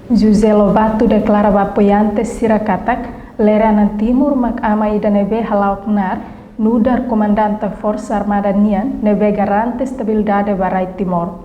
José Lobato declarava apoiantes Sirakatak, Leranan Timur mak amai da nebe halauknar, nudar comandante Força Armada Nian, nebe garante estabilidade Barai Timor.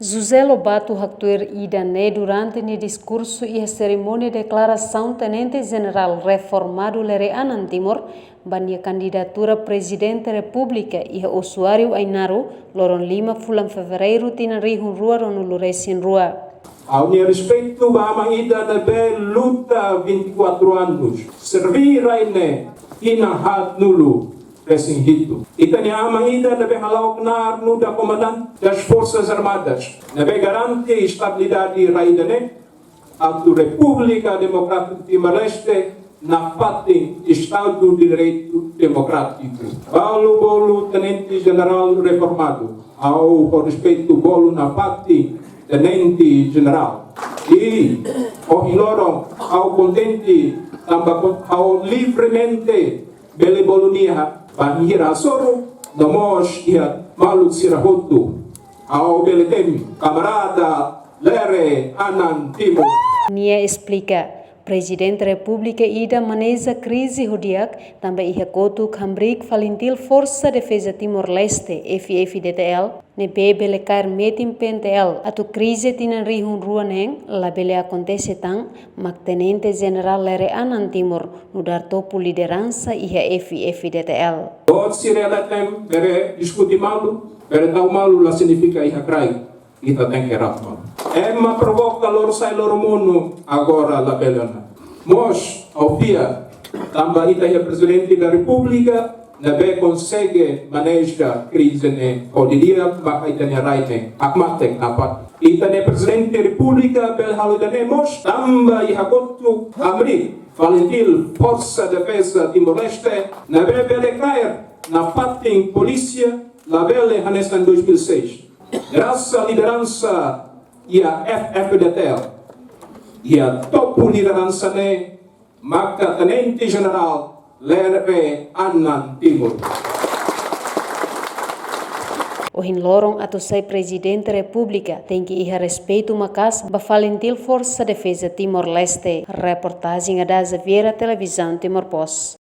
José Lobato actuar idane durante o discurso e a cerimônia de declaração tenente-general reformado Leranan Timor, bania candidatura presidente da República e o usuário Ainaro, Loron Lima, fulan fevereiro, tina rihun rua no Luresin Rua. Ao meu respeito, a Maída deve luta 24 anos, servir a Ine, inahat nulu, resinhito. Itania a Maída deve halaunar no da comandante das Forças Armadas, deve garantir estabilidade raidane, a República Democrática de Timor-Leste, na parte Estado de Direito Democrático. Paulo Bolo, Tenente-General reformado, ao respeito Bolo na parte Tenente-General. E o Hilorong, ao contente, ao livremente, Bele Bolonia, Banhira Soro, Nomos e Malu Sirahoto, ao Beletemi, camarada Lere Anan Timor. Nia explica. Presidente da República ida maneja crise hodiak também ia kotu kambrik falintil Força Defesa Timor-Leste FFDTL ne bele cair metim PNTL atu crise tina rihun ruaneng la bele acontece tang mak tenente general Leranan Timor nudar topu liderança ia FFDTL. Tot sirelatem bere diskuti malu bere tau malu la significa ia crai. Kita tem que rapar. Emma provoca lor sai lor mundo agora la belana. Mos, ao dia, também ita é presidente da República, nabe consegue manejar crise ne odilia, maka ita ne raine, akmatek napat. Ita ne presidente da República, bel haludane mos, também hakotu amri, valentil Força Defesa Timor-Leste, nabe bele cair na pating polícia, la bele hanesan 2006. Graças à liderança e a FFDTL e a topo liderança ne maka Tenente General Leranan Timor. O hinlorong atu sai presidente da República tem que ir respeito makas bafalentil Força Defesa Timor-Leste. Reportagem da Xaviera Televisão Timor Post.